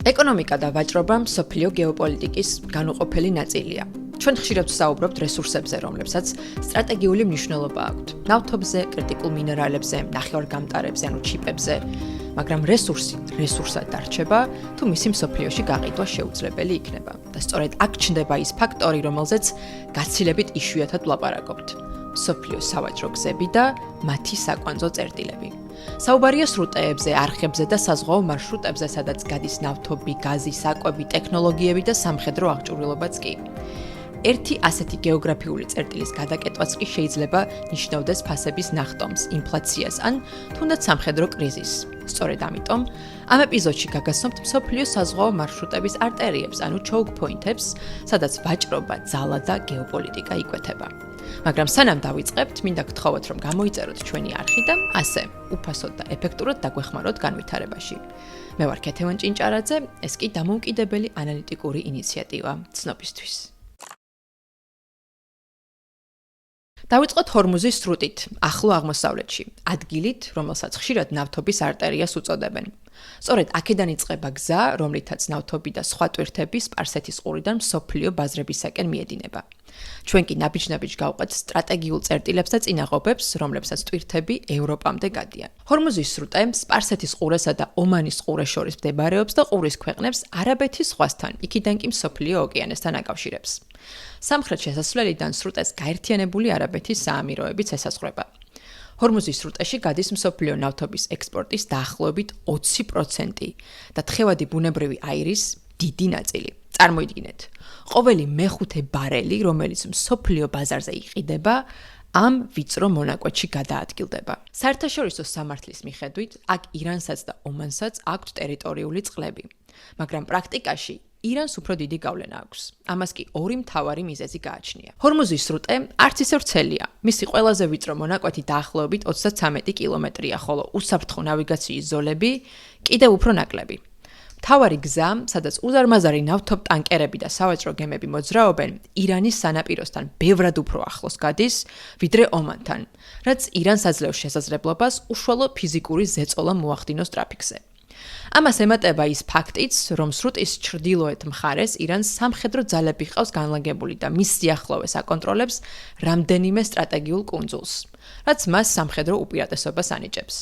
ეკონომიკა და ვაჭრობა მსოფლიო გეოპოლიტიკის განუყოფელი ნაწილია. ჩვენ ხშირად ვსაუბრობთ რესურსებზე, რომლებსაც სტრატეგიული მნიშვნელობა აქვთ. ნავთობზე, კრიტიკულ მინერალებზე, ნახევარგამტარებზე, ანუ ჩიპებზე, მაგრამ რესურსად დარჩება, თუ მისი მსოფლიოში გაყიდვა შეუძლებელი იქნება. და სწორედ აქ ჩნდება ის ფაქტორი, რომელზეც გაცილებით იშვიათად ვლაპარაკობთ. მსოფლიო სავაჭრო გზები და მათი საკვანძო წერტილები. საუბარია სრუტეებზე, არხებზე და საზღვაო მარშრუტებზე, სადაც გადის ნავთობი, გაზი, საკვები, ტექნოლოგიები და სამხედრო აღჭურვილობაც კი. ერთი ასეთი გეოგრაფიული წერტილის გადაკეთვაც კი შეიძლება ნიშნავდეს ფასების ნახტომს, ინფლაციას ან თუნდაც სამხედრო კრიზისს. სწორედ ამიტომ ამ ეპიზოდში გაგაცნობთ მსოფლიო საზღვაო მარშრუტების არტერიებს, ანუ choke point-ებს, სადაც ვაჭრობა, ძალა და გეოპოლიტიკა იკვეთება. მაგრამ სანამ დავიწყებთ, მინდა გთხოვოთ, რომ გამოიწეროთ ჩვენი არხი და ასე, უფასოდ და ეფექტურად დაგვეხმაროთ განვითარებაში. მე ვარ ქეთევან ჭინჭარაძე, ეს კი დამოუკიდებელი ანალიტიკური ინიციატივა ცნობისთვის. დავიწყოთ ჰორმუზის სრუტით, ახლო აღმოსავლეთში, ადგილით, რომელსაც ხშირად ნავთობის არტერიას უწოდებენ. სწორედ აქედან იწყება გზა, რომლითაც ნავთობი და სხვა ტვირთები სპარსეთის ყურიდან მსოფლიო ბაზრებისაკენ მიედინება. ჩვენ კი ნაბიჯ-ნაბიჯ გავყვეთ სტრატეგიულ წერტილებს და წინაღობებს, რომლებსაც ტვირთები ევროპამდე გადიან. ჰორმუზის სრუტე სპარსეთის ყურესა და ომანის ყურეს შორის მდებარეობს და ყურის ქვეყნებს არაბეთის ზღვასთან, იქიდან კი მსოფლიო ოკეანესთან აკავშირებს. სამხრეთ შესასვლელიდან სრუტეს გაერთიანებული არაბეთის საამიროებიც ესაზღვრება. ჰორმუზის სრუტეში გადის მსოფლიო ნავთობის ექსპორტის დაახლოებით 20% და თხევადი ბუნებრივი აირის დიდი ნაწილი. წარმოიდგინეთ, ყოველი მეხუთე ბარელი, რომელიც მსოფლიო ბაზარზე იყიდება, ამ ვიწრო მონაკვეთში გადაადგილდება. საერთაშორისო სამართლის მიხედვით, აქ ირანსაც და ომანსაც აქვთ ტერიტორიული წყლები, მაგრამ პრაქტიკაში ირანს უფრო დიდი გავლენა აქვს. ამას კი ორი მთავარი მიზეზი გააჩნია. ჰორმუზის სრუტე არც ისე ვრცელია. მისი ყველაზე ვიწრო მონაკვეთი დაახლოებით 33 კილომეტრია, ხოლო უსაფრთხო ნავიგაციის ზოლები კიდევ უფრო ნაკლები. მთავარი გზა, სადაც უზარმაზარი ნავთობტანკერები და სავაჭრო გემები მოძრაობენ, ირანის სანაპიროსთან ბევრად უფრო ახლოს გადის, ვიდრე ომანთან, რაც ირანს აძლევს შესაძლებლობას უშუალო ფიზიკური ზეწოლა მოახდინოს ტრაფიკზე. ამას ემატება ის ფაქტიც, რომ სრუტის ჩრდილოეთ მხარეს ირანს სამხედრო ძალები ჰყავს განლაგებული და მის სიახლოვეს აკონტროლებს რამდენიმე სტრატეგიულ კუნძულს, რაც მას სამხედრო უპირატესობას ანიჭებს.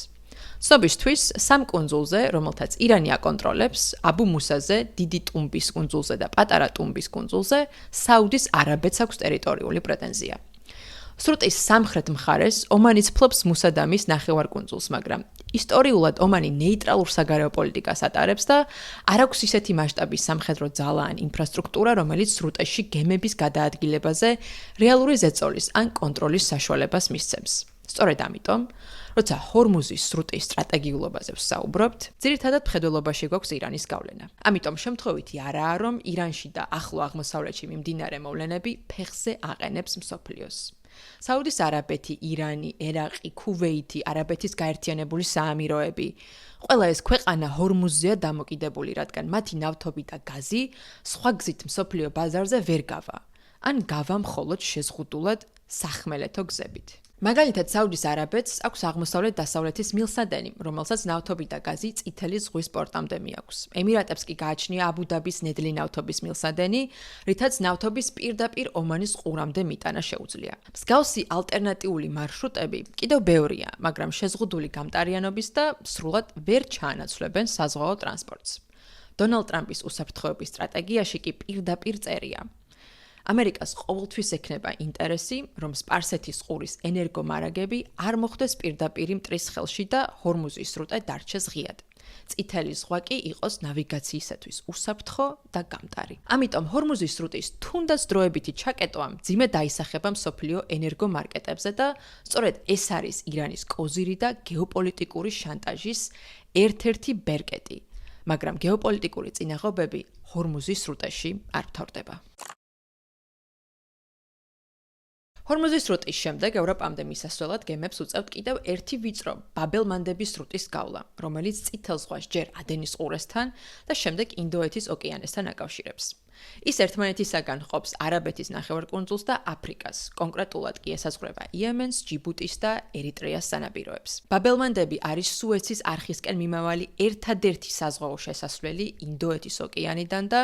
ცნობისთვის, სამ კუნძულზე, რომელთაც ირანი აკონტროლებს, აბუ მუსაზე, დიდი ტუმბის კუნძულზე და პატარა ტუმბის კუნძულზე, საუდის არაბეთს აქვს ტერიტორიული პრეტენზია. სრუტის სამხრეთ მხარეს ომანიც ფლობს მუსადამის ნახევარკუნძულს, მაგრამ ისტორიულად ომანი ნეიტრალურ საგარეო პოლიტიკას ატარებს და არ აქვს ისეთი მასშტაბის სამხედრო ძალა ან ინფრასტრუქტურა, რომელიც სრუტეში გემების გადაადგილებაზე რეალური ზეწოლის ან კონტროლის საშუალებას მისცემს. სწორედ ამიტომ, როცა ჰორმუზის სრუტის სტრატეგიულობაზე ვსაუბრობთ, ძირითადად მხედველობაში გვაქვს ირანის გავლენა. ამიტომ შემთხვევითი არაა, რომ ირანში და ახლო აღმოსავლეთში მიმდინარე მოვლენები ფეხზე აყენებს მსოფლიოს. საუდის არაბეთი, ირანი, ერაყი, ქუვეითი, არაბეთის გაერთიანებული საამიროები. ყველა ეს ქვეყანა ჰორმუზზეა დამოკიდებული, რადგან მათი ნავთობი და გაზი სხვა გზით მსოფლიო ბაზარზე ვერ გავა, ან გავა მხოლოდ შეზღუდულად სახმელეთო გზებით. მაგალითად, საუდის არაბეთს აქვს აღმოსავლეთ-დასავლეთის მილსადენი, რომელსაც ნავთობი და გაზი წითელი ზღვის პორტამდე მიაქვს. ემირატებს კი გააჩნია აბუ-დაბის ნედლი ნავთობის მილსადენი, რითაც ნავთობის პირდაპირ ომანის ყურამდე მიტანა შეუძლია. მსგავსი ალტერნატიული მარშრუტები კიდევ ბევრია, მაგრამ შეზღუდული გამტარიანობის და სრულად ვერ ჩაანაცვლებენ საზღვაო ტრანსპორტს. დონალდ ტრამპის უსაფრთხოების სტრატეგიაში კი პირდაპირ წერია. ამერიკას ყოველთვის ექნება ინტერესი, რომ სპარსეთის ყურის ენერგომარაგები არ მოხვდეს პირდაპირ მტრის ხელში და ჰორმუზის სრუტე დარჩეს ღიად. წითელი ზღვა კი იყოს ნავიგაციისათვის უსაფრთხო და გამტარი. ამიტომ ჰორმუზის სრუტის თუნდაც დროებითი ჩაკეტვა მძიმე დაისახება მსოფლიო ენერგომარკეტებზე და სწორედ ეს არის ირანის კოზირი და გეოპოლიტიკური შანტაჟის ერთ-ერთი ბერკეტი, მაგრამ გეოპოლიტიკური წინაღობები ჰორმუზის სრუტეში არ მთავრდება. ჰორმუზის სრუტის შემდეგ ევროპამდე მისასვლელად გემებს უწევთ კიდევ ერთი ვიწრო ბაბელმანდების სრუტის გავლა, რომელიც წითელ ზღვას ჯერ ადენის ყურესთან და შემდეგ ინდოეთის ოკეანესთან აკავშირებს. ის ერთმანეთისაგან ჰყოფს არაბეთის ნახევარკუნძულს და აფრიკას, კონკრეტულად კი ესაზღვრება იემენს, ჯიბუტის და ერიტრეას სანაპიროებს. ბაბელმანდები არის სუეცის არხისკენ მიმავალი ერთადერთი საზღვაო შესასვლელი ინდოეთის ოკეანიდან და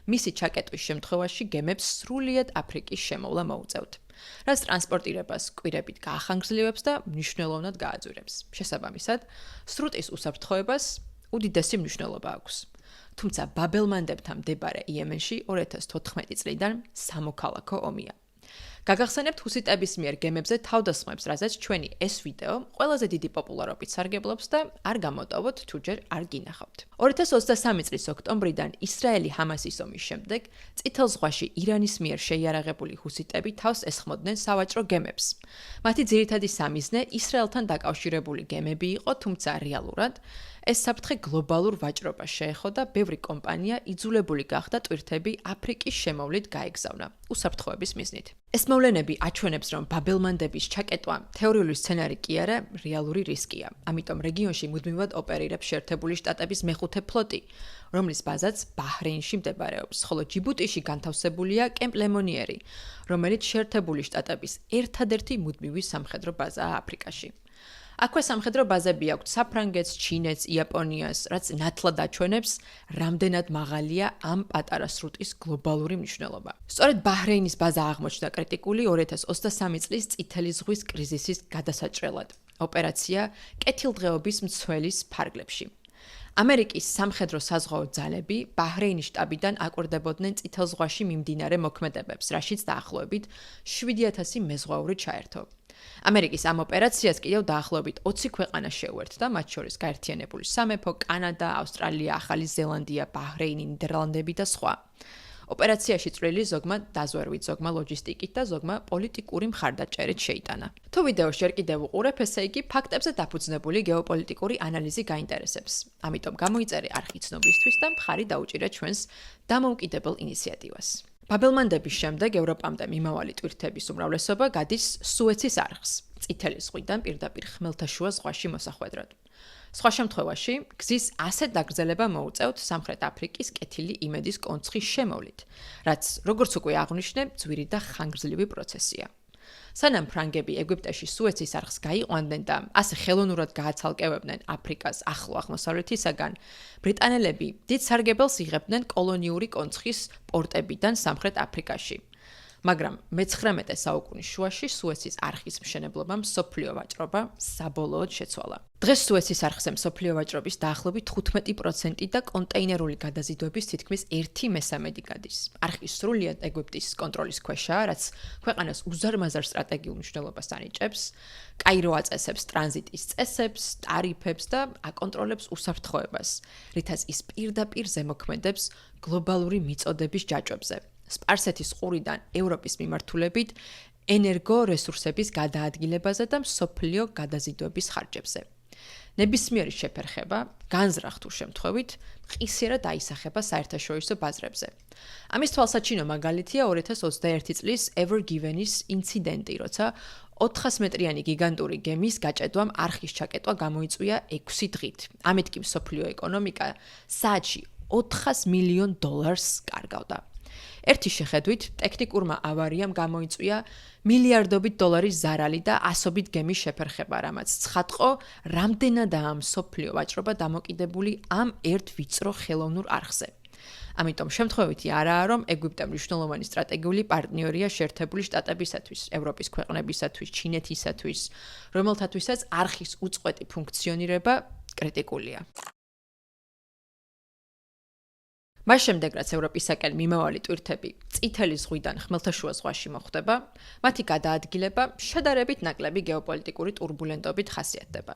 მისი ჩაკეტვის შემთხვევაში გემებს სრულიად აფრიკის შემოვლა მოუწევთ. რაც ტრანსპორტირებას კვირებით გაახანგრძლივებს და მნიშვნელოვნად გააძვირებს. შესაბამისად, სრუტის უსაფრთხოებას უდიდესი მნიშვნელობა აქვს. თუმცა ბაბელმანდებთან მდებარე იემენში 2014 წლიდან სამოქალაქო ომია. გაგახსენებთ ჰუსიტების მიერ გემებზე თავდასხმებს, რაზეც ჩვენი ეს ვიდეო ყველაზე დიდი პოპულარობით სარგებლობს და არ გამოტოვოთ თუ ჯერ არ გინახავთ. 2023 წლის ოქტომბრიდან ისრაელი-ჰამასის ომის შემდეგ წითელ ზღვაში ირანის მიერ შეიარაღებული ჰუსიტები თავს ესხმოდნენ სავაჭრო გემებს. მათი ძირითადი სამიზნე ისრაელთან დაკავშირებული გემები იყო, თუმცა რეალურად ეს საფრთხე გლობალურ ვაჭრობას შეეხო და ბევრი კომპანია იძულებული გახდა ტვირთები აფრიკის შემოვლით გაეგზავნა უსაფრთხოების მიზნით. ეს მოვლენები აჩვენებს, რომ ბაბელმანდების ჩაკეტვა თეორიული სცენარი კი არა, რეალური რისკია. ამიტომ რეგიონში მუდმივად ოპერირებს შეერთებული შტატების მეხუთე ფლოტი, რომლის ბაზაც ბაჰრეინში მდებარეობს, ხოლო ჯიბუტიში განთავსებულია კემპ ლემონიერი, რომელიც შეერთებული შტატების ერთადერთი მუდმივი სამხედრო ბაზაა აფრიკაში. აქვე სამხედრო ბაზები აქვთ საფრანგეთს, ჩინეთს, იაპონიას, რაც ნათლად აჩვენებს, რამდენად მაღალია ამ პატარა სრუტის გლობალური მნიშვნელობა. სწორედ ბაჰრეინის ბაზა აღმოჩნდა კრიტიკული 2023 წლის წითელი ზღვის კრიზისის გადასაჭრელად. ოპერაცია კეთილდღეობის მცველის ფარგლებში. ამერიკის სამხედრო საზღვაო ძალები ბაჰრეინის შტაბიდან აკვირდებოდნენ წითელ ზღვაში მიმდინარე მოქმედებებს, რაშიც დაახლოებით 7000 მეზღვაური ჩაერთო. ამერიკის ამ ოპერაციას კიდევ დაახლოებით 20 ქვეყანა შეუერთდა, მათ შორის გაერთიანებული სამეფო, კანადა, ავსტრალია, ახალი ზელანდია, ბაჰრეინი, ნიდერლანდები და სხვა. ოპერაციაში წვლილი ზოგმა დაზვერვით, ზოგმა ლოჯისტიკით და ზოგმა პოლიტიკური მხარდაჭერით შეიტანა. თუ ვიდეოს ჯერ კიდევ უყურებ, ესე იგი ფაქტებზე დაფუძნებული გეოპოლიტიკური ანალიზი გაინტერესებს. ამიტომ გამოიწერე არხი ცნობისთვის და მხარი დაუჭირე ჩვენს დამოუკიდებელ ინიციატივას. ბაბელმანდების შემდეგ ევროპამდე მიმავალი ტვირთების უმრავლესობა გადის სუეცის არხს, წითელი ზღვიდან პირდაპირ ხმელთაშუა ზღვაში მოსახვედრად. სხვა შემთხვევაში, გზის ასეთ დაგრძელება მოუწევთ სამხრეთ აფრიკის კეთილი იმედის კონცხის შემოვლით, რაც, როგორც უკვე აღვნიშნე, ძვირი და ხანგრძლივი პროცესია. სანამ ფრანგები ეგვიპტეში სუეცის არხს გაიყვანდნენ და ასე ხელოვნურად გააცალკევებდნენ აფრიკას ახლო აღმოსავლეთისაგან, ბრიტანელები დიდ სარგებელს იღებდნენ კოლონიური კონცხის პორტებიდან სამხრეთ აფრიკაში. მაგრამ მე-19 საუკუნის შუაში სუეცის არხის მშენებლობამ მსოფლიო ვაჭრობა საბოლოოდ შეცვალა. დღეს სუეცის არხზე მსოფლიო ვაჭრობის დაახლოებით 15% და კონტეინერული გადაზიდვების თითქმის 1/3 გადის. არხი სრულიად ეგვიპტის კონტროლის ქვეშაა, რაც ქვეყანას უზარმაზარ სტრატეგიულ მნიშვნელობას ანიჭებს, კაირო აწესებს ტრანზიტის წესებს, ტარიფებს და აკონტროლებს უსაფრთხოებას, რითაც ის პირდაპირ ზემოქმედებს გლობალური მიწოდების ჯაჭვებზე. სპარსეთის ყურიდან ევროპის მიმართულებით ენერგო რესურსების გადაადგილებაზე და მსოფლიო გადაზიდვების ხარჯებზე. ნებისმიერი შეფერხება, განზრახ თუ შემთხვევით, მყისიერად აისახება საერთაშორისო ბაზრებზე. ამის თვალსაჩინო მაგალითია 2021 წლის Ever Given-ის ინციდენტი, როცა 400 მეტრიანი გიგანტური გემის გაჭედვამ არხის ჩაკეტვა გამოიწვია 6 დღით. ამით კი მსოფლიო ეკონომიკა საათში $400 მილიონ კარგავდა. ერთი შეხედვით, ტექნიკურმა ავარიამ გამოიწვია მილიარდობით დოლარის ზარალი და ასობით გემის შეფერხება, რამაც ცხადყო, რამდენადაა მსოფლიო ვაჭრობა დამოკიდებული ამ ერთ ვიწრო ხელოვნურ არხზე. ამიტომ შემთხვევითი არაა, რომ ეგვიპტე მნიშვნელოვანი სტრატეგიული პარტნიორია შეერთებული შტატებისათვის, ევროპის ქვეყნებისათვის, ჩინეთისათვის, რომელთათვისაც არხის უწყვეტი ფუნქციონირება კრიტიკულია. მას შემდეგ, რაც ევროპისაკენ მიმავალი ტვირთები წითელი ზღვიდან ხმელთაშუა ზღვაში მოხვდება, მათი გადაადგილება შედარებით ნაკლები გეოპოლიტიკური ტურბულენტობით ხასიათდება.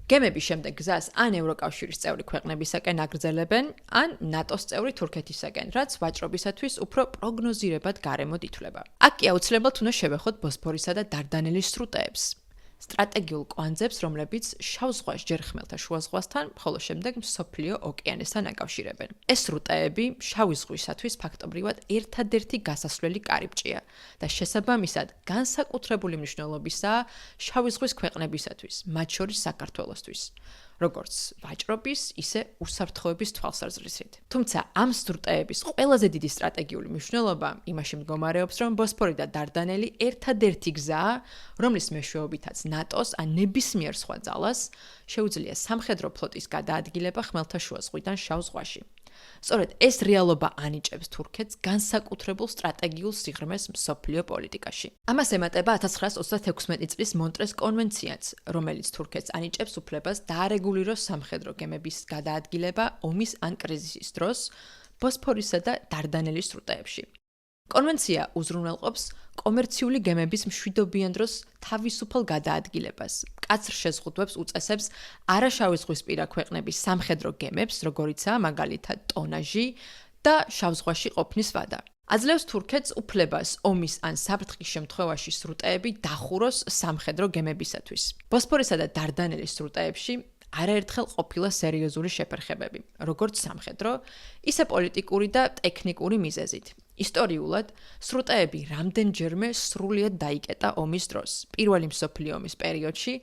გემები შემდეგ გზას ან ევროკავშირის წევრი ქვეყნებისაკენ აგრძელებენ, ან ნატოს წევრი თურქეთისაკენ, რაც ვაჭრობისათვის უფრო პროგნოზირებად გარემოდ ითვლება. აქ კი აუცილებლად უნდა შევეხოთ ბოსფორისა და დარდანელის სრუტეებს. სტრატეგიულ კვანძებს, რომლებიც შავ ზღვას ჯერ ხმელთაშუა ზღვასთან, ხოლო შემდეგ მსოფლიო ოკეანესთან აკავშირებენ. ეს სრუტეები შავი ზღვისათვის ფაქტობრივად ერთადერთი გასასვლელი კარიბჭეა და შესაბამისად განსაკუთრებული მნიშვნელობისაა შავი ზღვის ქვეყნებისათვის, მათ შორის საქართველოსთვის. როგორც ვაჭრობის, ისე უსაფრთხოების თვალსაზრისით. თუმცა ამ სრუტეების ყველაზე დიდი სტრატეგიული მნიშვნელობა იმაში მდგომარეობს, რომ ბოსფორი და დარდანელი ერთადერთი გზაა, რომლის მეშვეობითაც ნატოს ან ნებისმიერ სხვა ძალას შეუძლია სამხედრო ფლოტის გადაადგილება ხმელთაშუა ზღვიდან შავ ზღვაში. სწორედ ეს რეალობა ანიჭებს თურქეთს განსაკუთრებულ სტრატეგიულ სიღრმეს მსოფლიო პოლიტიკაში. ამას ემატება 1936 წლის მონტრეს კონვენციაც, რომელიც თურქეთს ანიჭებს უფლებას დაარეგულიროს სამხედრო გემების გადაადგილება ომის ან კრიზისის დროს ბოსფორისა და დარდანელის სრუტეებში. კონვენცია უზრუნველყოფს კომერციული გემების მშვიდობიან დროს თავისუფალ გადაადგილებას. მკაცრ შეზღუდვებს უწესებს არაშავი ზღვისპირა ქვეყნების სამხედრო გემებს, როგორიცაა მაგალითად ტონაჟი და შავ ზღვაში ყოფნის ვადა. აძლევს თურქეთს უფლებას ომის ან საფრთხის შემთხვევაში სრუტეები დახუროს სამხედრო გემებისათვის. ბოსფორისა და დარდანელის სრუტეებში არაერთხელ ყოფილა სერიოზული შეფერხებები, როგორც სამხედრო, ისე პოლიტიკური და ტექნიკური მიზეზით. ისტორიულად, სრუტეები რამდენჯერმე სრულიად დაიკეტა ომის დროს. პირველი მსოფლიო ომის პერიოდში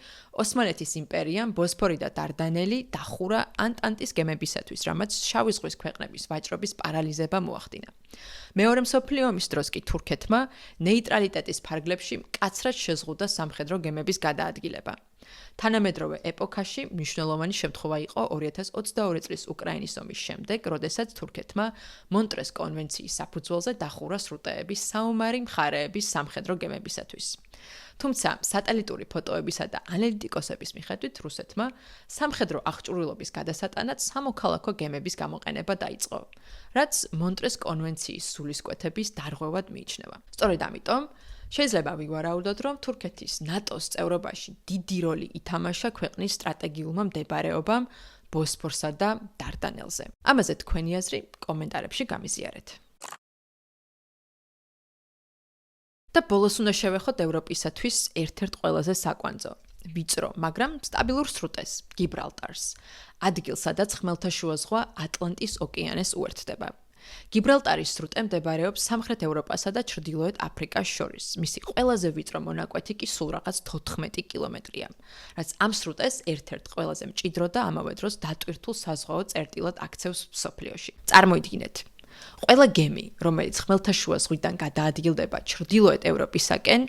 ოსმალეთის იმპერიამ ბოსფორი და დარდანელი დახურა ანტანტის გემებისათვის, რამაც შავი ზღვის ქვეყნების ვაჭრობის პარალიზება მოახდინა. მეორე მსოფლიო ომის დროს კი თურქეთმა ნეიტრალიტეტის ფარგლებში მკაცრად შეზღუდა სამხედრო გემების გადაადგილება. თანამედროვე ეპოქაში მნიშვნელოვანი შემთხვევა იყო 2022 წლის უკრაინის ომის შემდეგ, როდესაც თურქეთმა მონტრეს კონვენციის საფუძველზე დახურა სრუტეები საომარი მხარეების სამხედრო გემებისათვის. თუმცა სატელიტური ფოტოებისა და ანალიტიკოსების მიხედვით რუსეთმა სამხედრო აღჭურვილობის გადასატანად სამოქალაქო გემების გამოყენება დაიწყო, რაც მონტრეს კონვენციის სულისკვეთების დარღვევად მიიჩნევა. სწორედ ამიტომ შეიძლება ვივარაუდოთ, რომ თურქეთის ნატოს წევრობაში დიდი როლი ითამაშა ქვეყნის სტრატეგიულმა მდებარეობამ ბოსფორსა და დარდანელზე. ამაზე თქვენი აზრი კომენტარებში გამიზიარეთ. და ბოლოს უნდა შევეხოთ ევროპისათვის ერთ-ერთ ყველაზე საკვანძო, ვიწრო, მაგრამ სტაბილურ სრუტეს, გიბრალტარს, ადგილს, სადაც ხმელთაშუა ზღვა ატლანტის ოკეანეს უერთდება. გიბრალტარის სრუტე მდებარეობს სამხრეთ ევროპასა და ჩრდილოეთ აფრიკას შორის. მისი ყველაზე ვიწრო მონაკვეთი კი სულ რაღაც 14 კილომეტრია, რაც ამ სრუტეს ერთ-ერთ ყველაზე მჭიდრო და ამავე დროს დატვირთულ საზღვაო წერტილად აქცევს მსოფლიოში. წარმოიდგინეთ, ყველა გემი, რომელიც ხმელთაშუა ზღვიდან გადაადგილდება ჩრდილოეთ ევროპისაკენ,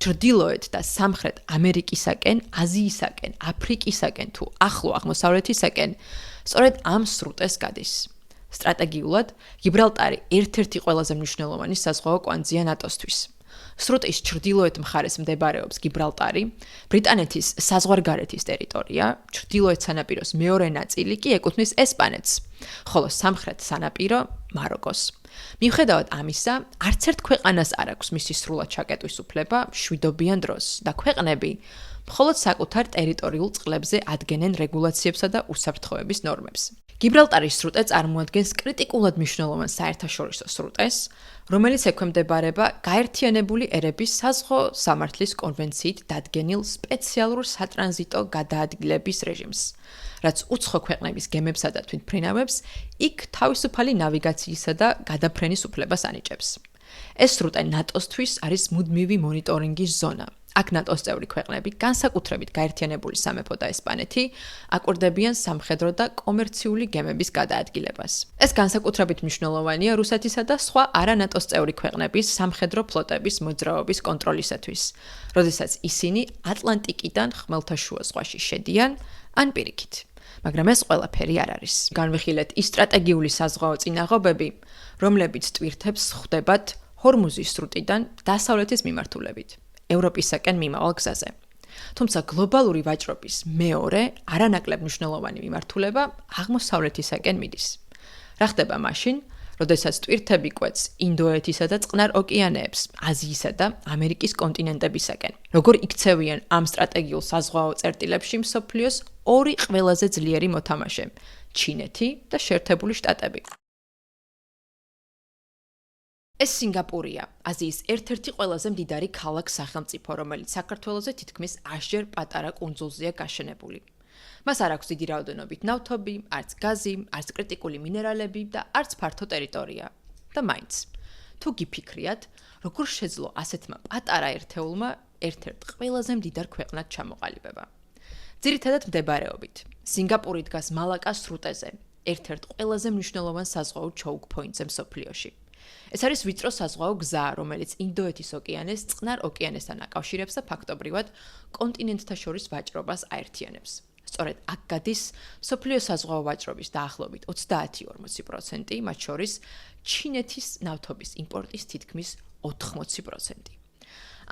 ჩრდილოეთ და სამხრეთ ამერიკისაკენ, აზიისაკენ, აფრიკისაკენ თუ ახლო აღმოსავლეთისაკენ, სწორედ ამ სრუტეს გადის. სტრატეგიულად, გიბრალტარი ერთ-ერთი ყველაზე მნიშვნელოვანი საზღვაო კვანძია ნატოსთვის. სრუტის ჩრდილოეთ მხარეს მდებარეობს გიბრალტარი, ბრიტანეთის საზღვარგარეთის ტერიტორია, ჩრდილოეთ სანაპიროს მეორე ნაწილი კი ეკუთვნის ესპანეთს, ხოლო სამხრეთ სანაპირო მაროკოს. მიუხედავად ამისა, არც ერთ ქვეყანას არ აქვს მისი სრულად ჩაკეტვის უფლება მშვიდობიან დროს და ქვეყნები მხოლოდ საკუთარ ტერიტორიულ წყლებზე ადგენენ რეგულაციებსა და უსაფრთხოების ნორმებს. გიბრალტარის სრუტე წარმოადგენს კრიტიკულად მნიშვნელოვან საერთაშორისო სრუტეს, რომელიც ექვემდებარება გაერთიანებული ერების საზღვაო სამართლის კონვენციით დადგენილ სპეციალურ სატრანზიტო გადაადგილების რეჟიმს, რაც უცხო ქვეყნების გემებსა და თვითმფრინავებს იქ თავისუფალი ნავიგაციისა და გადაფრენის უფლებას ანიჭებს. ეს სრუტე ნატოსთვის არის მუდმივი მონიტორინგის ზონა. აქ ნატოს წევრი ქვეყნები, განსაკუთრებით გაერთიანებული სამეფო და ესპანეთი, აკვირდებიან სამხედრო და კომერციული გემების გადაადგილებას. ეს განსაკუთრებით მნიშვნელოვანია რუსეთისა და სხვა არანატოს წევრი ქვეყნების სამხედრო ფლოტების მოძრაობის კონტროლისათვის, როდესაც ისინი ატლანტიკიდან ხმელთაშუა ზღვაში შედიან ან პირიქით. მაგრამ ეს ყველაფერი არ არის. განვიხილეთ ის სტრატეგიული საზღვაო წინაღობები, რომლებიც ტვირთებს ხვდებათ ჰორმუზის სრუტიდან დასავლეთის მიმართულებით. ევროპისაკენ მიმავალ გზაზე. თუმცა გლობალური ვაჭრობის მეორე არანაკლებ მნიშვნელოვანი მიმართულება აღმოსავლეთისაკენ მიდის. რა ხდება მაშინ, როდესაც ტვირთები კვეთს ინდოეთისა და წყნარ ოკეანეებს, აზიისა და ამერიკის კონტინენტებისაკენ. როგორ იქცევიან ამ სტრატეგიულ საზღვაო წერტილებში მსოფლიოს ორი ყველაზე ძლიერი მოთამაშე, ჩინეთი და შეერთებული შტატები. ეს სინგაპურია, აზიის ერთ-ერთი ყველაზე მდიდარი ქალაქ-სახელმწიფო, რომელიც საქართველოზე თითქმის 100-ჯერ პატარა კუნძულზეა გაშენებული. მას არ აქვს დიდი რაოდენობით ნავთობი, არც გაზი, არც კრიტიკული მინერალები და არც ფართო ტერიტორია. და მაინც, თუ გიფიქრიათ, როგორ შეძლო ასეთმა პატარა ერთეულმა ერთ-ერთ ყველაზე მდიდარ ქვეყნად ჩამოყალიბება. ძირითადად მდებარეობით, სინგაპური დგას მალაკას სრუტეზე, ერთ-ერთ ყველაზე მნიშვნელოვან საზღვაო choke point-ზე მსოფლიოში. ეს არის ვიწრო საზღვაო გზა, რომელიც ინდოეთის ოკეანეს წყნარ ოკეანესთან აკავშირებს და ფაქტობრივად კონტინენტთა შორის ვაჭრობას აერთიანებს. სწორედ აქ გადის მსოფლიო საზღვაო ვაჭრობის დაახლოებით 30-40%, მათ შორის ჩინეთის ნავთობის იმპორტის თითქმის 80%.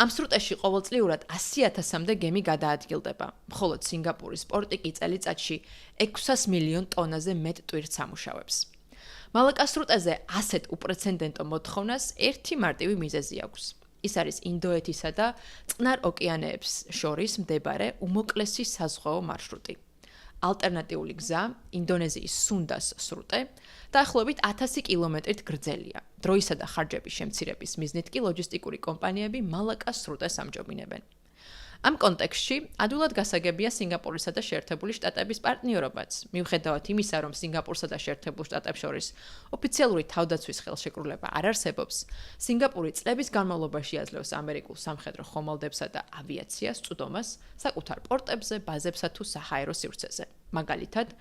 ამ სრუტეში ყოველწლიურად 100,000-მდე გემი გადაადგილდება, მხოლოდ სინგაპურის პორტი კი წელიწადში 600 მილიონ ტონაზე მეტ ტვირთს ამუშავებს. მალაკას სრუტეზე ასეთ უპრეცედენტო მოთხოვნას ერთი მარტივი მიზეზი აქვს. ის არის ინდოეთისა და წყნარ ოკეანეებს შორის მდებარე უმოკლესი საზღვაო მარშრუტი. ალტერნატიული გზა, ინდონეზიის სუნდას სრუტე, დაახლოებით 1000 კილომეტრით გრძელია. დროისა და ხარჯების შემცირების მიზნით კი ლოჯისტიკური კომპანიები მალაკას სრუტეს ამჯობინებენ. ამ კონტექსტში ადვილად გასაგებია სინგაპურისა და შეერთებული შტატების პარტნიორობაც. მიუხედავად იმისა, რომ სინგაპურსა და შეერთებულ შტატებს შორის ოფიციალური თავდაცვის ხელშეკრულება არ არსებობს, სინგაპური წლების განმავლობაში აძლევს ამერიკულ სამხედრო ხომალდებსა და ავიაციას წვდომას საკუთარ პორტებზე, ბაზებსა თუ საჰაერო სივრცეზე. მაგალითად,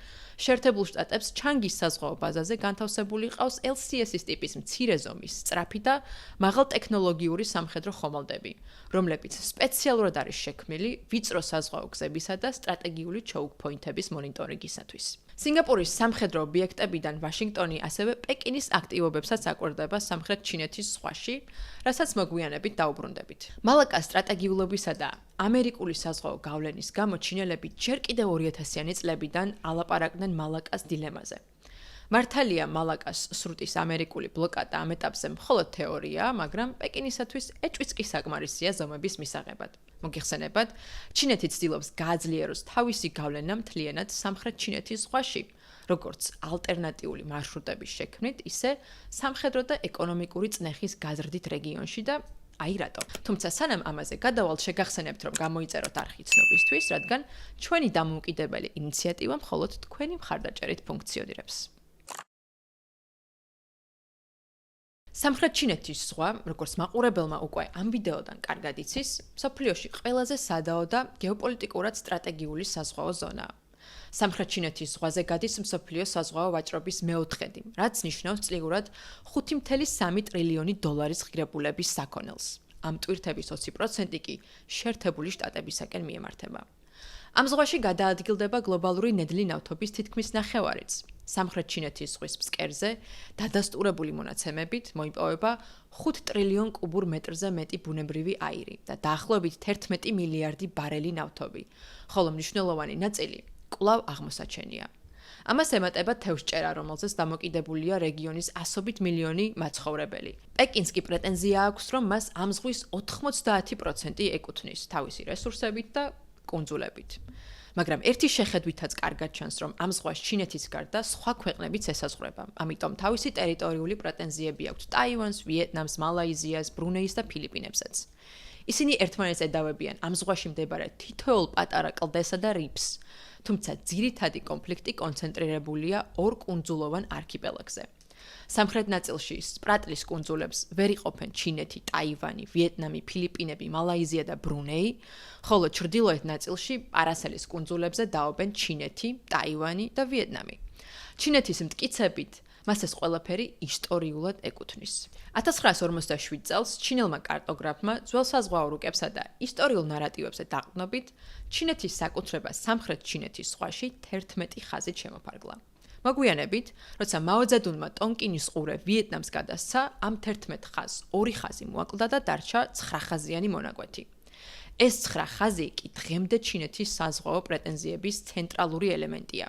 შეერთებულ შტატებს ჩანგის საზღვაო ბაზაზე განთავსებული ყავს LCS-ის ტიპის მცირე ზომის, სწრაფი და მაღალტექნოლოგიური სამხედრო ხომალდები, რომლებიც სპეციალურად არის შექმნილი ვიწრო საზღვაო გზებისა და სტრატეგიული choke point-ების მონიტორინგისათვის. სინგაპურის სამხედრო ობიექტებიდან ვაშინგტონი ასევე პეკინის აქტივობებსაც აკვირდება სამხრეთ ჩინეთის ზღვაში, რასაც მოგვიანებით დაუბრუნდებით. მალაკას სტრატეგიულობისა და ამერიკული საზღვაო გავლენის გამო ჩინელები ჯერ კიდევ 2000-იანი წლებიდან ალაპარაკდნენ მალაკას დილემაზე. მართალია მალაკას სრუტის ამერიკული ბლოკადა ამ ეტაპზე მხოლოდ თეორია, მაგრამ პეკინისათვის ეჭვიც კი საკმარისია ზომების მისაღებად. მოგიხსენებათ, ჩინეთი ცდილობს გააძლიეროს თავისი გავლენა მთლიანად სამხრეთ ჩინეთის ზღვაში, როგორც ალტერნატიული მარშრუტების შექმნით, ისე სამხედრო და ეკონომიკური წნეხის გაზრდით რეგიონში და აი რატო. თუმცა სანამ ამაზე გადავალ, შეგახსენებთ, რომ გამოიწეროთ არხი ცნობისთვის, რადგან ჩვენი დამოუკიდებელი ინიციატივა მხოლოდ თქვენი მხარდაჭერით ფუნქციონირებს. სამხრეთ ჩინეთის ზღვა, როგორც მაყურებელმა უკვე ამ ვიდეოდან კარგად იცის, მსოფლიოში ყველაზე სადაო და გეოპოლიტიკურად სტრატეგიული საზღვაო ზონაა. სამხრეთ ჩინეთის ზღვაზე გადის მსოფლიო საზღვაო ვაჭრობის მეოთხედი, რაც ნიშნავს წლიურად 5.3 ტრილიონი დოლარის ღირებულების საქონელს. ამ ტვირთების 20% კი შეერთებული შტატებისაკენ მიემართება. ამ ზღვაში გადაადგილდება გლობალური ნედლი ნავთობის თითქმის ნახევარიც. სამხრეთ ჩინეთის ზღვის ფსკერზე დადასტურებული მონაცემებით მოიპოვება 5 ტრილიონ კუბურ მეტრზე მეტი ბუნებრივი აირი და დაახლოებით 11 მილიარდი ბარელი ნავთობი, ხოლო მნიშვნელოვანი ნაწილი კვლავ აღმოსაჩენია. ამას ემატება თევზჭერა, რომელზეც დამოკიდებულია რეგიონის ასობით მილიონი მაცხოვრებელი. პეკინს კი პრეტენზია აქვს, რომ მას ამ ზღვის 90% ეკუთვნის თავისი რესურსებით და კუნძულებით. მაგრამ ერთი შეხედვითაც კარგად ჩანს, რომ ამ ზღვას ჩინეთის გარდა სხვა ქვეყნებიც ესაზღვრება. ამიტომ თავისი ტერიტორიული პრეტენზიები აქვთ ტაივანს, ვიეტნამს, მალაიზიას, ბრუნეის და ფილიპინებსაც. ისინი ერთმანეთს ედავებიან ამ ზღვაში მდებარე თითოეულ პატარა კლდესა და რიფს, თუმცა ძირითადი კონფლიქტი კონცენტრირებულია ორ კუნძულოვან არქიპელაგზე. სამხრეთ ნაწილში სპრატლის კუნძულებს ვერ იყოფენ ჩინეთი, ტაივანი, ვიეტნამი, ფილიპინები, მალაიზია და ბრუნეი, ხოლო ჩრდილოეთ ნაწილში პარასელის კუნძულებზე დაობენ ჩინეთი, ტაივანი და ვიეტნამი. ჩინეთის მტკიცებით მას ეს ყველაფერი ისტორიულად ეკუთვნის. 1947 წელს ჩინელმა კარტოგრაფმა ძველ საზღვაო რუკებსა და ისტორიულ ნარატივებზე დაყრდნობით ჩინეთის საკუთრება სამხრეთ ჩინეთის ზღვაში 11 ხაზით შემოფარგლა. მოგვიანებით, როცა მაოძედუნმა ტონკინის ყურე ვიეტნამს გადასცა, ამ 11 ხაზს 2 ხაზი მოაკლდა და დარჩა 9 ხაზიანი მონაკვეთი. ეს 9 ხაზი კი დღემდე ჩინეთის საზღვაო პრეტენზიების ცენტრალური ელემენტია.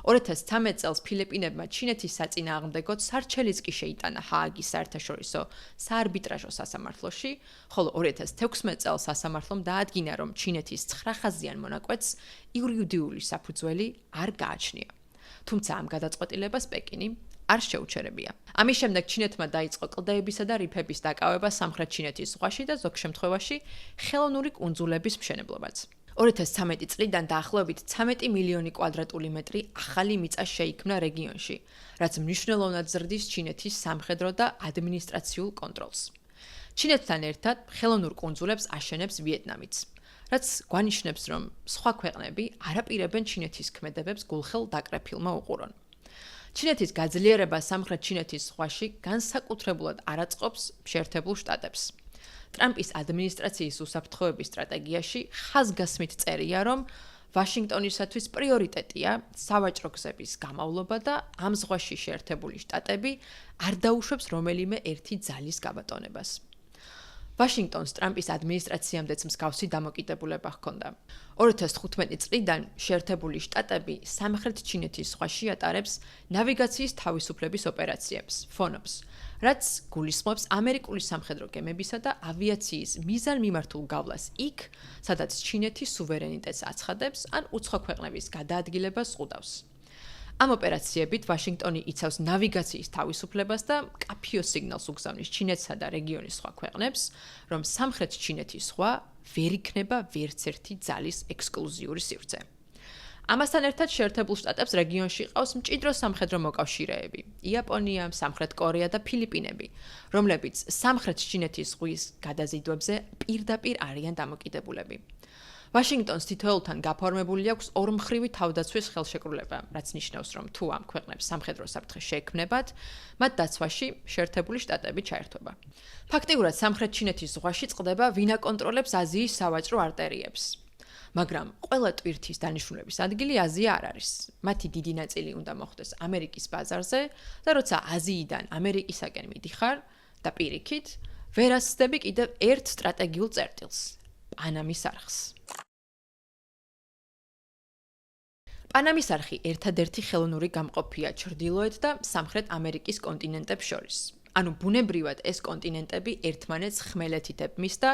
2013 წელს ფილიპინებმა ჩინეთის საწინააღმდეგოდ სარჩელიც კი შეიტანა ჰააგის საერთაშორისო საარბიტრაჟო სასამართლოში, ხოლო 2016 წელს სასამართლომ დაადგინა, რომ ჩინეთის 9 ხაზიან მონაკვეთს იურიდიული საფუძველი არ გააჩნია. თუმცა ამ გადაწყვეტილებას პეკინი არ შეუჩერებია. ამის შემდეგ ჩინეთმა დაიწყო კლდეებისა და რიფების დაკავება სამხრეთ ჩინეთის ზღვაში და ზოგ შემთხვევაში ხელოვნური კუნძულების მშენებლობაც. 2013 წლიდან დაახლოებით 13 მილიონი კვადრატული მეტრი ახალი მიწა შეიქმნა რეგიონში, რაც მნიშვნელოვნად ზრდის ჩინეთის სამხედრო და ადმინისტრაციულ კონტროლს. ჩინეთთან ერთად ხელოვნურ კუნძულებს აშენებს ვიეტნამიც, რაც გვანიშნებს, რომ სხვა ქვეყნები არაპირებენ ჩინეთის ქმედებებს გულხელ დაკრეფილმა უყურონ. ჩინეთის გაძლიერება სამხრეთ ჩინეთის ზღვაში განსაკუთრებულად არაწყობს შეერთებულ შტატებს. ტრამპის ადმინისტრაციის უსაფრთხოების სტრატეგიაში ხაზგასმით წერია, რომ ვაშინგტონისათვის პრიორიტეტია სავაჭრო გზების გამავლობა და ამ ზღვაში შეერთებული შტატები არ დაუშვებს რომელიმე ერთი ძალის გაბატონებას. ვაშინგტონს ტრამპის ადმინისტრაციამდეც მსგავსი დამოკიდებულება ჰქონდა. 2015 წლიდან შეერთებული შტატები სამხრეთ ჩინეთის ზღვაში ატარებს ნავიგაციის თავისუფლების ოპერაციებს, FONOPS, რაც გულისხმობს ამერიკული სამხედრო გემებისა და ავიაციის მიზანმიმართულ გავლას იქ, სადაც ჩინეთი სუვერენიტეტს აცხადებს ან უცხო ქვეყნების გადაადგილებას ზღუდავს. ამ ოპერაციებით ვაშინგტონი იცავს ნავიგაციის თავისუფლებას და მკაფიო სიგნალს უგზავნის ჩინეთსა და რეგიონის სხვა ქვეყნებს, რომ სამხრეთ ჩინეთის ზღვა ვერ იქნება ვერცერთი ძალის ექსკლუზიური სივრცე. ამასთან ერთად შეერთებულ შტატებს რეგიონში ყავს მჭიდრო სამხედრო მოკავშირეები: იაპონია, სამხრეთ კორეა და ფილიპინები, რომლებიც სამხრეთ ჩინეთის ზღვის გადაზიდვებზე პირდაპირ არიან დამოკიდებულები. ვაშინგტონს თითოეულთან გაფორმებული აქვს ორმხრივი თავდაცვის ხელშეკრულება, რაც ნიშნავს, რომ თუ ამ ქვეყნებს სამხედრო საფრთხე შეექმნებათ, მათ დაცვაში შეერთებული შტატები ჩაერთვება. ფაქტიურად სამხრეთ ჩინეთის ზღვაში წყდება ვინ აკონტროლებს აზიის სავაჭრო არტერიებს. მაგრამ ყველა ტვირთის დანიშნულების ადგილი აზია არ არის. მათი დიდი ნაწილი უნდა მოხდეს ამერიკის ბაზარზე და როცა აზიიდან ამერიკისაკენ მიდიხარ და პირიქით, ვერ ასწდები კიდევ ერთ სტრატეგიულ წერტილს – პანამის არხს. პანამის არხი ერთადერთი ხელოვნური გამყოფია ჩრდილოეთ და სამხრეთ ამერიკის კონტინენტებს შორის. ანუ ბუნებრივად ეს კონტინენტები ერთმანეთს ხმელეთითებ მისდა,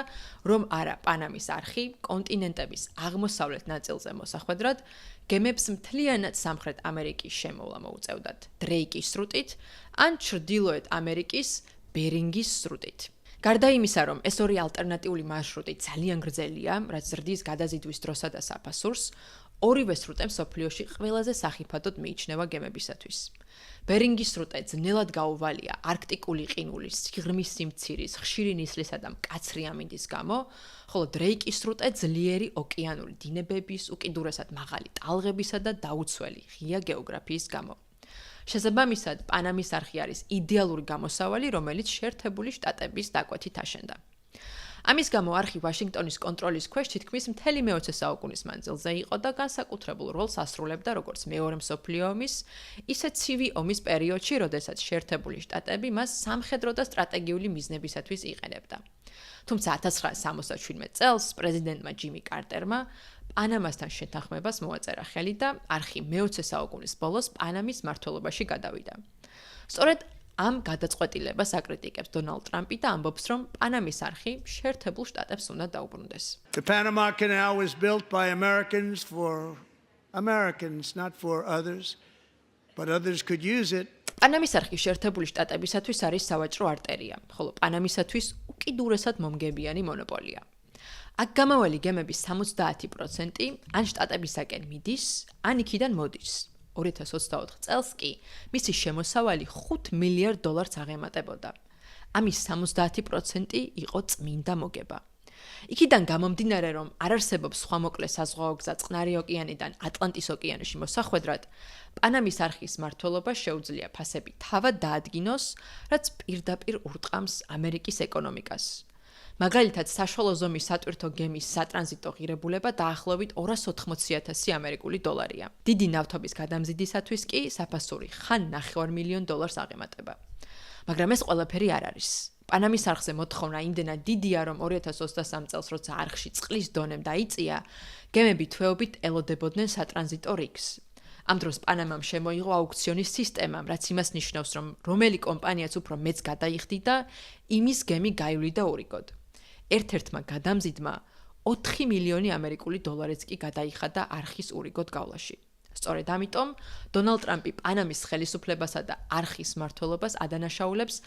რომ არა პანამის არხი კონტინენტების აღმოსავლეთ ნაწილზე მოსახვედრად გემებს მთლიანად სამხრეთ ამერიკის შემოვლა მოუწევდათ დრეიკის სრუტით ან ჩრდილოეთ ამერიკის ბერინგის სრუტით. გარდა იმისა, რომ ეს ორი ალტერნატიული მარშრუტი ძალიან გრძელია, რაც ზრდის გადაზიდვის დროსა და საფასურს, ორივე სრუტე მსოფლიოში ყველაზე სახიფათოდ მიიჩნევა გემებისათვის. ბერინგის სრუტე ძნელად გაუვალია არქტიკული ყინულის, სიღრმის სიმცირის, ხშირი ნისლისა და მკაცრი ამინდის გამო, ხოლო დრეიკის სრუტე ძლიერი ოკეანური დინებების, უკიდურესად მაღალი ტალღებისა და დაუცველი ღია გეოგრაფიის გამო. შესაბამისად, პანამის არხი არის იდეალური გამოსავალი, რომელიც შეერთებული შტატების დაკვეთით აშენდა. ამის გამო არხი ვაშინგტონის კონტროლის ქვეშ თითქმის მთელი მე-20 საუკუნის მანძილზე იყო და განსაკუთრებულ როლს ასრულებდა როგორც მეორე მსოფლიო ომის, ისე ცივი ომის პერიოდში, როდესაც შეერთებული შტატები მას სამხედრო და სტრატეგიული მიზნებისათვის იყენებდა. თუმცა 1967 წელს პრეზიდენტმა ჯიმი კარტერმა პანამასთან შეთანხმებას მოაწერა ხელი და არხი მე-20 საუკუნის ბოლოს პანამის მმართველობაში გადავიდა. სწორედ ამ გადაწყვეტილებას აკრიტიკებს დონალდ ტრამპი და ამბობს, რომ პანამის არხი შეერთებულ შტატებს უნდა დაუბრუნდეს. The Panama Canal was built by Americans for Americans, not for others, but others could use it. პანამის არხი შეერთებული შტატებისათვის არის სავაჭრო არტერია, ხოლო პანამისათვის უკიდურესად მომგებიანი მონოპოლია. აქ გამავალი გემების 70% ან შტატებისაკენ მიდის, ან იქიდან მოდის. 2024 წელს კი მისი შემოსავალი $5 მილიარდ აღემატებოდა. ამის 70% იყო წმინდა მოგება. იქიდან გამომდინარე, რომ არ არსებობს სხვა მოკლე საზღვაო გზა წყნარი ოკეანიდან ატლანტის ოკეანეში მოსახვედრად, პანამის არხის მმართველობა შეუძლია ფასები თავად დაადგინოს, რაც პირდაპირ ურტყამს ამერიკის ეკონომიკას. მაგალითად, საშუალო ზომის სატვირთო გემის სატრანზიტო ღირებულება დაახლოებით $280,000 ამერიკული დოლარია. დიდი ნავთობის გადამზიდისათვის კი საფასური ხან $9 მილიონ აღემატება. მაგრამ ეს ყველაფერი არ არის. პანამის არხზე მოთხოვნა იმდენად დიდია, რომ 2023 წელს, როცა არხში წყლის დონემ დაიწია, გემები თვეობით ელოდებოდნენ სატრანზიტო რიგს. ამ დროს პანამამ შემოიღო აუქციონის სისტემა, რაც იმას ნიშნავს, რომ რომელი კომპანიაც უფრო მეც გადაიხდიდა, იმის გემი გაივლიდა ორიგოდ. ერთ-ერთმა გადამზიდმა $4 მილიონი ამერიკული დოლარიც კი გადაიხადა არხის ურიგოდ გავლაში. სწორედ ამიტომ დონალდ ტრამპი პანამის ხელისუფლებასა და არხის მმართველობას ადანაშაულებს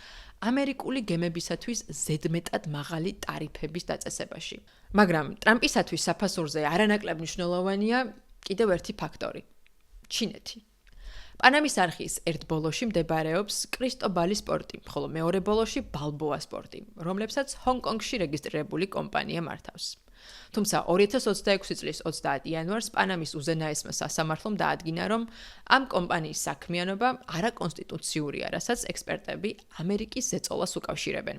ამერიკული გემებისათვის ზედმეტად მაღალი ტარიფების დაწესებაში. მაგრამ ტრამპისათვის საფასურზე არანაკლებ მნიშვნელოვანია კიდევ ერთი ფაქტორი – ჩინეთი. პანამის არხის ერთ ბოლოში მდებარეობს კრისტობალის პორტი, ხოლო მეორე ბოლოში ბალბოას პორტი, რომლებსაც ჰონგ-კონგში რეგისტრირებული კომპანია მართავს. თუმცა 2026 წლის 30 იანვარს პანამის უზენაესმა სასამართლომ დაადგინა, რომ ამ კომპანიის საქმიანობა არაკონსტიტუციურია, რასაც ექსპერტები ამერიკის ზეწოლას უკავშირებენ.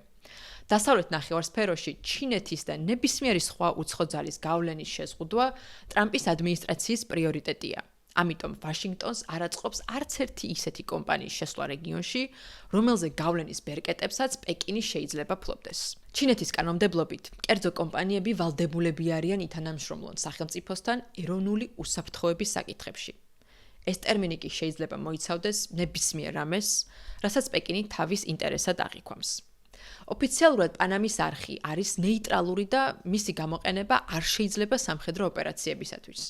დასავლეთ ნახევარსფეროში ჩინეთის და ნებისმიერი სხვა უცხო ძალის გავლენის შეზღუდვა ტრამპის ადმინისტრაციის პრიორიტეტია. ამიტომ ვაშინგტონს არ აწყობს არც ერთი ისეთი კომპანიის შესვლა რეგიონში, რომელზე გავლენის ბერკეტებსაც პეკინი შეიძლება ფლობდეს. ჩინეთის კანონმდებლობით, კერძო კომპანიები ვალდებულები არიან ითანამშრომლონ სახელმწიფოსთან ეროვნული უსაფრთხოების საკითხებში. ეს ტერმინი კი შეიძლება მოიცავდეს ნებისმიერ რამეს, რასაც პეკინი თავის ინტერესად აღიქვამს. ოფიციალურად პანამის არხი არის ნეიტრალური და მისი გამოყენება არ შეიძლება სამხედრო ოპერაციებისათვის,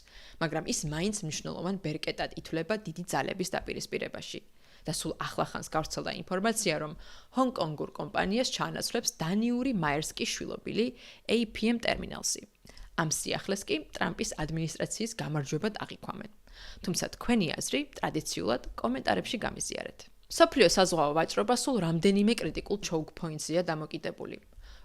მაგრამ ის მაინც მნიშვნელოვან ბერკეტად ითვლება დიდი ძალების დაპირისპირებაში. და სულ ახლახანს გავრცელდა ინფორმაცია, რომ ჰონგ-კონგურ კომპანიას ჩაანაცვლებს დანიური მაერსკის შვილობილი APM ტერმინალსი. ამ სიახლეს კი ტრამპის ადმინისტრაციის გამარჯვებად აღიქვამენ. თუმცა თქვენი აზრი ტრადიციულად კომენტარებში გამიზიარეთ. მსოფლიო საზღვაო ვაჭრობა სულ რამდენიმე კრიტიკულ choke point-ზეა დამოკიდებული,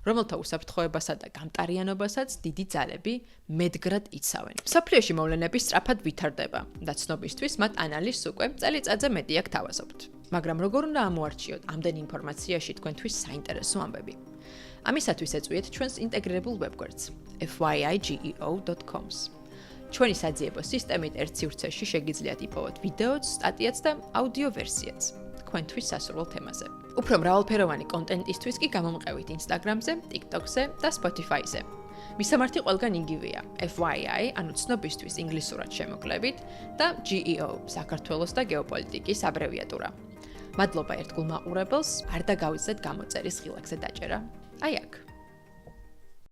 რომელთა უსაფრთხოებასა და გამტარიანობასაც დიდი ძალები მედგრად იცავენ. მსოფლიოში მოვლენები სწრაფად ვითარდება და ცნობისთვის მათ ანალიზს უკვე წელიწადზე მეტი აქ თავაზობთ. მაგრამ როგორ უნდა ამოარჩიოთ ამდენი ინფორმაციაში თქვენთვის საინტერესო ამბები? ამისათვის ეწვიეთ ჩვენს ინტეგრირებულ ვებგვერდს fyigeo.com-ს. ჩვენი საძიებო სისტემით ერთ სივრცეში შეგიძლიათ იპოვოთ ვიდეოც, სტატიაც და აუდიო ვერსიაც თქვენთვის სასურველ თემაზე. უფრო მრავალფეროვანი კონტენტისთვის კი გამომყევით Instagram-ზე, TikTok-ზე და Spotify-ზე. მისამართი ყველგან იგივეა: FYI, ანუ ცნობისთვის ინგლისურად შემოკლებით და GEO, საქართველოს და გეოპოლიტიკის აბრევიატურა. მადლობა ერთგულ მაყურებელს, არ დაგავიწყდეთ გამოწერის ღილაკზე დაჭერა. აი აქ.